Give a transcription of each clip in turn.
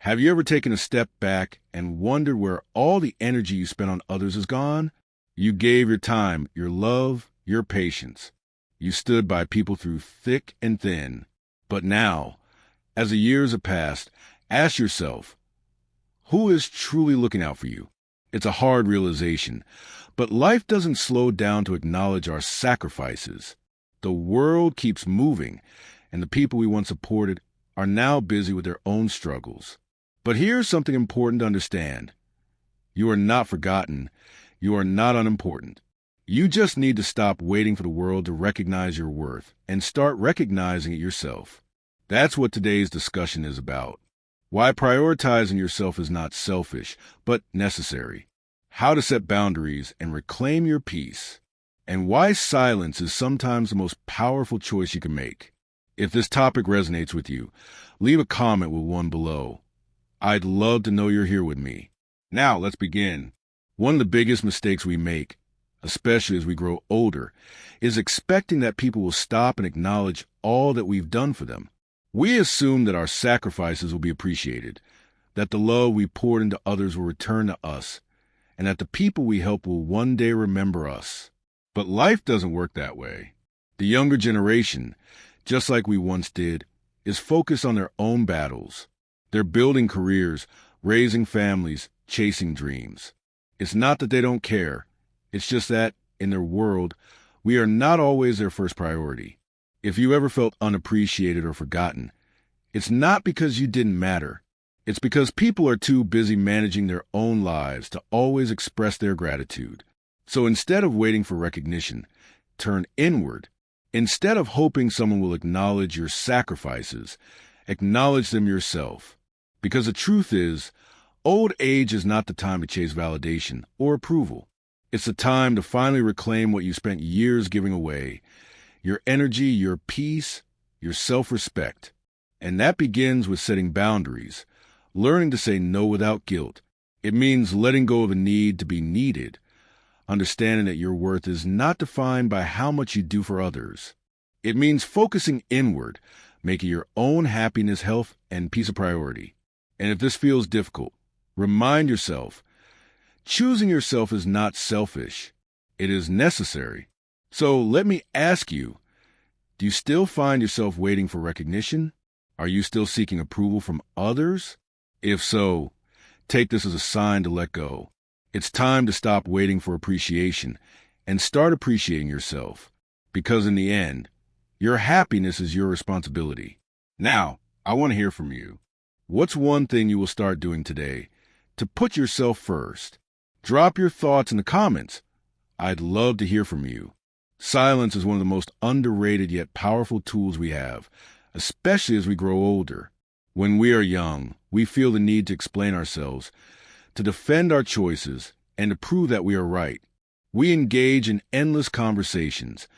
Have you ever taken a step back and wondered where all the energy you spent on others is gone? You gave your time, your love, your patience. You stood by people through thick and thin. But now, as the years have passed, ask yourself, who is truly looking out for you? It's a hard realization, but life doesn't slow down to acknowledge our sacrifices. The world keeps moving, and the people we once supported are now busy with their own struggles. But here's something important to understand. You are not forgotten. You are not unimportant. You just need to stop waiting for the world to recognize your worth and start recognizing it yourself. That's what today's discussion is about. Why prioritizing yourself is not selfish, but necessary. How to set boundaries and reclaim your peace. And why silence is sometimes the most powerful choice you can make. If this topic resonates with you, leave a comment with one below. I'd love to know you're here with me. Now, let's begin. One of the biggest mistakes we make, especially as we grow older, is expecting that people will stop and acknowledge all that we've done for them. We assume that our sacrifices will be appreciated, that the love we poured into others will return to us, and that the people we help will one day remember us. But life doesn't work that way. The younger generation, just like we once did, is focused on their own battles. They're building careers, raising families, chasing dreams. It's not that they don't care. It's just that, in their world, we are not always their first priority. If you ever felt unappreciated or forgotten, it's not because you didn't matter. It's because people are too busy managing their own lives to always express their gratitude. So instead of waiting for recognition, turn inward. Instead of hoping someone will acknowledge your sacrifices, acknowledge them yourself. Because the truth is, old age is not the time to chase validation or approval. It's the time to finally reclaim what you spent years giving away. Your energy, your peace, your self-respect. And that begins with setting boundaries, learning to say no without guilt. It means letting go of a need to be needed, understanding that your worth is not defined by how much you do for others. It means focusing inward, making your own happiness, health, and peace a priority. And if this feels difficult, remind yourself, choosing yourself is not selfish. It is necessary. So let me ask you, do you still find yourself waiting for recognition? Are you still seeking approval from others? If so, take this as a sign to let go. It's time to stop waiting for appreciation and start appreciating yourself. Because in the end, your happiness is your responsibility. Now, I want to hear from you. What's one thing you will start doing today to put yourself first? Drop your thoughts in the comments. I'd love to hear from you. Silence is one of the most underrated yet powerful tools we have, especially as we grow older. When we are young, we feel the need to explain ourselves, to defend our choices, and to prove that we are right. We engage in endless conversations,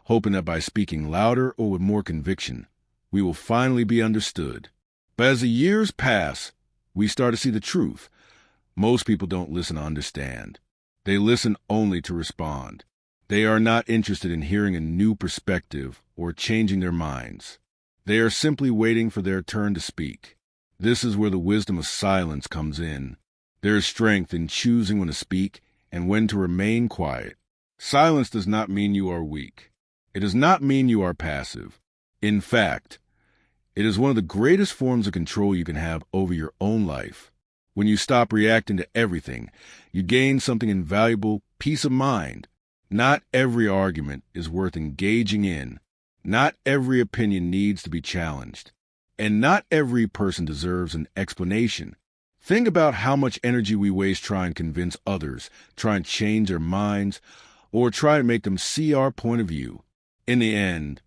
hoping that by speaking louder or with more conviction, we will finally be understood. But as the years pass, we start to see the truth. Most people don't listen to understand. They listen only to respond. They are not interested in hearing a new perspective or changing their minds. They are simply waiting for their turn to speak. This is where the wisdom of silence comes in. There is strength in choosing when to speak and when to remain quiet. Silence does not mean you are weak. It does not mean you are passive. In fact, it is one of the greatest forms of control you can have over your own life. When you stop reacting to everything, you gain something invaluable, peace of mind. Not every argument is worth engaging in. Not every opinion needs to be challenged. And not every person deserves an explanation. Think about how much energy we waste trying to convince others, trying to change their minds, or try to make them see our point of view. In the end,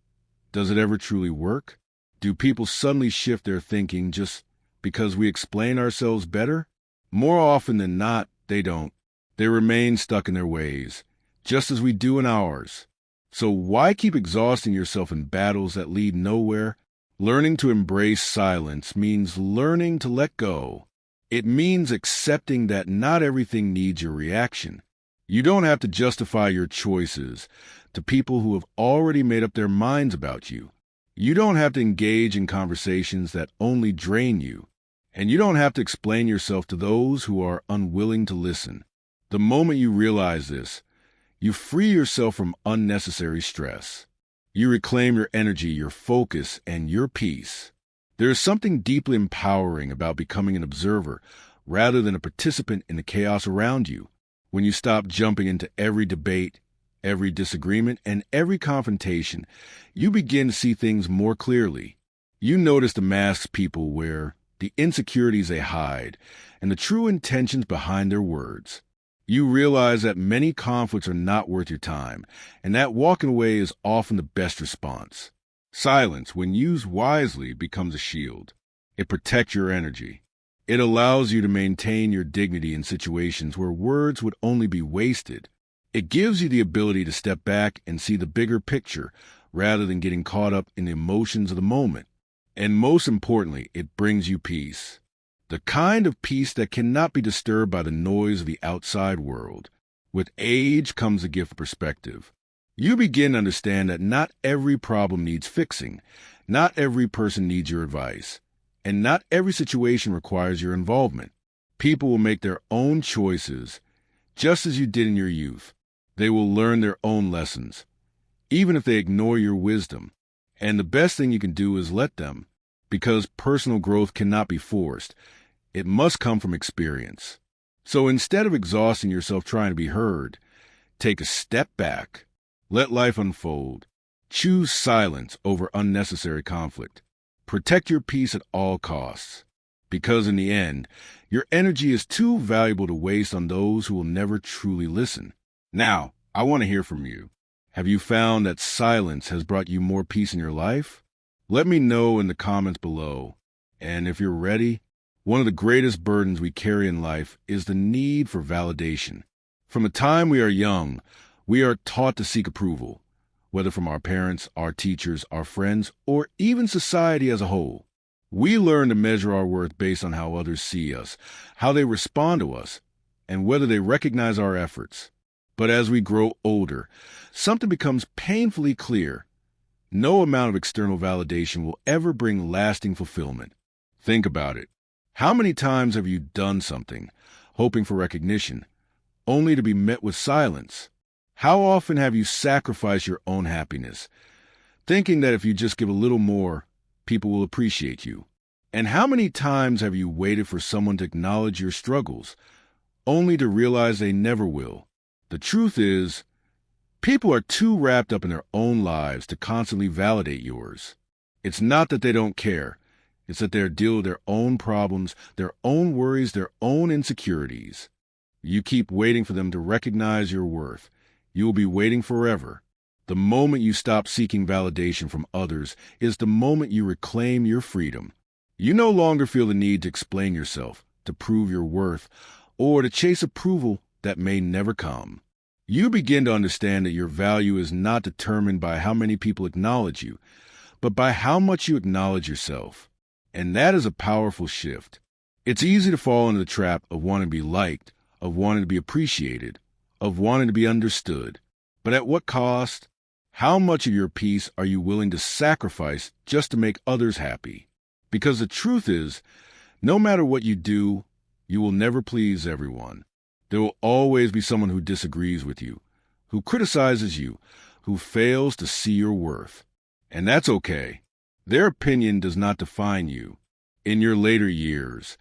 does it ever truly work? Do people suddenly shift their thinking just because we explain ourselves better? More often than not, they don't. They remain stuck in their ways, just as we do in ours. So why keep exhausting yourself in battles that lead nowhere? Learning to embrace silence means learning to let go. It means accepting that not everything needs your reaction. You don't have to justify your choices to people who have already made up their minds about you. You don't have to engage in conversations that only drain you. And you don't have to explain yourself to those who are unwilling to listen. The moment you realize this, you free yourself from unnecessary stress. You reclaim your energy, your focus, and your peace. There is something deeply empowering about becoming an observer rather than a participant in the chaos around you. When you stop jumping into every debate, every disagreement, and every confrontation, you begin to see things more clearly. You notice the masks people wear, the insecurities they hide, and the true intentions behind their words. You realize that many conflicts are not worth your time, and that walking away is often the best response. Silence, when used wisely, becomes a shield. It protects your energy. It allows you to maintain your dignity in situations where words would only be wasted. It gives you the ability to step back and see the bigger picture rather than getting caught up in the emotions of the moment. And most importantly, it brings you peace. The kind of peace that cannot be disturbed by the noise of the outside world. With age comes a gift of perspective. You begin to understand that not every problem needs fixing, not every person needs your advice, and not every situation requires your involvement. People will make their own choices, just as you did in your youth. They will learn their own lessons, even if they ignore your wisdom. And the best thing you can do is let them, because personal growth cannot be forced. It must come from experience. So instead of exhausting yourself trying to be heard, take a step back. Let life unfold. Choose silence over unnecessary conflict. Protect your peace at all costs. Because in the end, your energy is too valuable to waste on those who will never truly listen. Now, I want to hear from you. Have you found that silence has brought you more peace in your life? Let me know in the comments below. And if you're ready, one of the greatest burdens we carry in life is the need for validation. From the time we are young, we are taught to seek approval, whether from our parents, our teachers, our friends, or even society as a whole. We learn to measure our worth based on how others see us, how they respond to us, and whether they recognize our efforts. But as we grow older, something becomes painfully clear. No amount of external validation will ever bring lasting fulfillment. Think about it. How many times have you done something, hoping for recognition, only to be met with silence? How often have you sacrificed your own happiness, thinking that if you just give a little more, people will appreciate you? And how many times have you waited for someone to acknowledge your struggles, only to realize they never will? The truth is, people are too wrapped up in their own lives to constantly validate yours. It's not that they don't care. It's that they're dealing with their own problems, their own worries, their own insecurities. You keep waiting for them to recognize your worth. You will be waiting forever. The moment you stop seeking validation from others is the moment you reclaim your freedom. You no longer feel the need to explain yourself, to prove your worth, or to chase approval that may never come. You begin to understand that your value is not determined by how many people acknowledge you, but by how much you acknowledge yourself. And that is a powerful shift. It's easy to fall into the trap of wanting to be liked, of wanting to be appreciated, of wanting to be understood. But at what cost? How much of your peace are you willing to sacrifice just to make others happy? Because the truth is, no matter what you do, you will never please everyone. There will always be someone who disagrees with you, who criticizes you, who fails to see your worth. And that's okay. Their opinion does not define you. In your later years,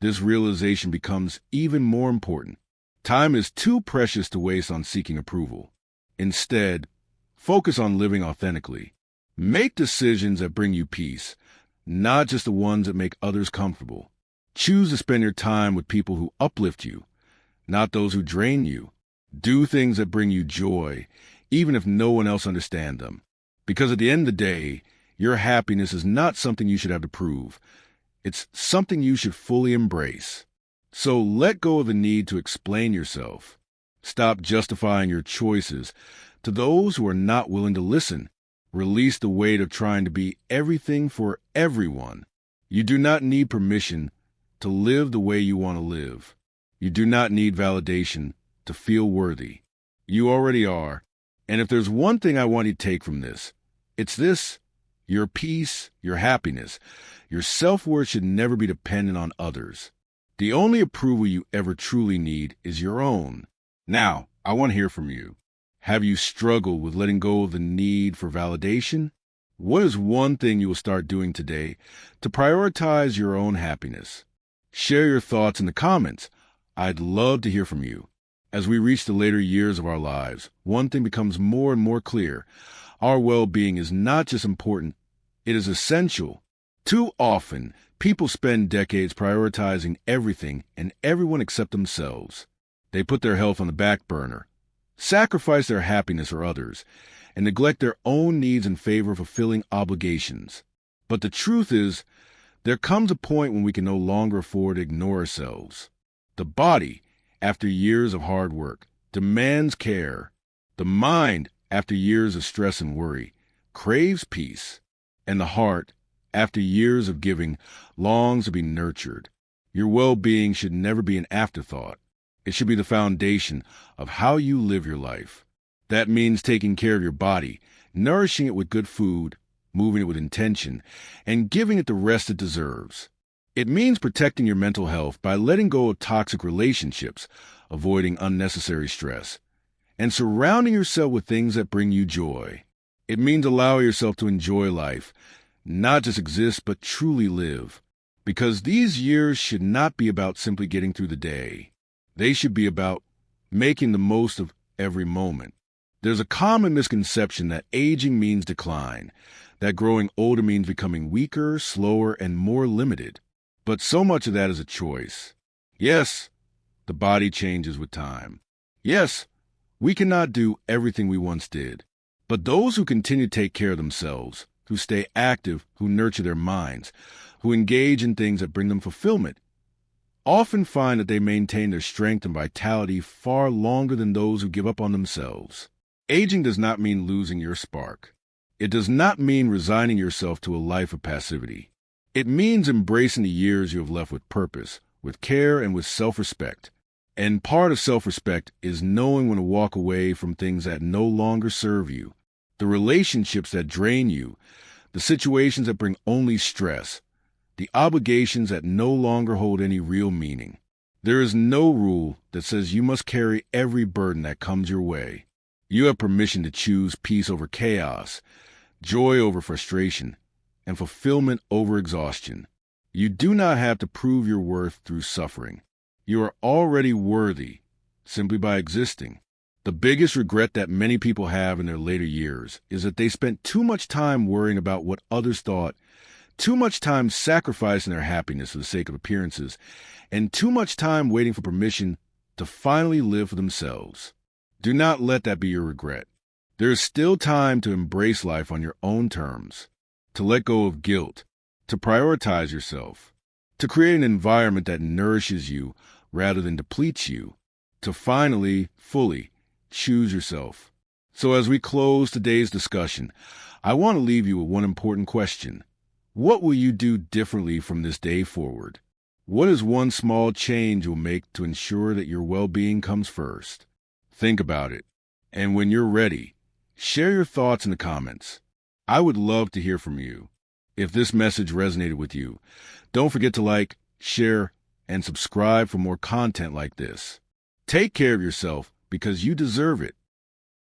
this realization becomes even more important. Time is too precious to waste on seeking approval. Instead, focus on living authentically. Make decisions that bring you peace, not just the ones that make others comfortable. Choose to spend your time with people who uplift you, not those who drain you. Do things that bring you joy, even if no one else understands them. Because at the end of the day, your happiness is not something you should have to prove. It's something you should fully embrace. So let go of the need to explain yourself. Stop justifying your choices to those who are not willing to listen. Release the weight of trying to be everything for everyone. You do not need permission to live the way you want to live. You do not need validation to feel worthy. You already are. And if there's one thing I want you to take from this, it's this: Your peace, your happiness, your self-worth should never be dependent on others. The only approval you ever truly need is your own. Now, I want to hear from you. Have you struggled with letting go of the need for validation? What is one thing you will start doing today to prioritize your own happiness? Share your thoughts in the comments. I'd love to hear from you. As we reach the later years of our lives, one thing becomes more and more clear. Our well-being is not just important, it is essential. Too often, people spend decades prioritizing everything and everyone except themselves. They put their health on the back burner, sacrifice their happiness for others, and neglect their own needs in favor of fulfilling obligations. But the truth is, there comes a point when we can no longer afford to ignore ourselves. The body, after years of hard work, demands care. The mind, after years of stress and worry, craves peace. And the heart, after years of giving, longs to be nurtured. Your well-being should never be an afterthought. It should be the foundation of how you live your life. That means taking care of your body, nourishing it with good food, moving it with intention, and giving it the rest it deserves. It means protecting your mental health by letting go of toxic relationships, avoiding unnecessary stress, and surrounding yourself with things that bring you joy. It means allowing yourself to enjoy life, not just exist, but truly live. Because these years should not be about simply getting through the day. They should be about making the most of every moment. There's a common misconception that aging means decline, that growing older means becoming weaker, slower, and more limited. But so much of that is a choice. Yes, the body changes with time. Yes, we cannot do everything we once did. But those who continue to take care of themselves, who stay active, who nurture their minds, who engage in things that bring them fulfillment, often find that they maintain their strength and vitality far longer than those who give up on themselves. Aging does not mean losing your spark. It does not mean resigning yourself to a life of passivity. It means embracing the years you have left with purpose, with care, and with self-respect. And part of self-respect is knowing when to walk away from things that no longer serve you, the relationships that drain you, the situations that bring only stress, the obligations that no longer hold any real meaning. There is no rule that says you must carry every burden that comes your way. You have permission to choose peace over chaos, joy over frustration, and fulfillment over exhaustion. You do not have to prove your worth through suffering. You are already worthy simply by existing. The biggest regret that many people have in their later years is that they spent too much time worrying about what others thought, too much time sacrificing their happiness for the sake of appearances, and too much time waiting for permission to finally live for themselves. Do not let that be your regret. There is still time to embrace life on your own terms, to let go of guilt, to prioritize yourself, to create an environment that nourishes you rather than depletes you, to finally, fully choose yourself. So as we close today's discussion, I want to leave you with one important question. What will you do differently from this day forward? What is one small change you'll make to ensure that your well-being comes first? Think about it. And when you're ready, share your thoughts in the comments. I would love to hear from you. If this message resonated with you, don't forget to like, share, and subscribe for more content like this. Take care of yourself because you deserve it.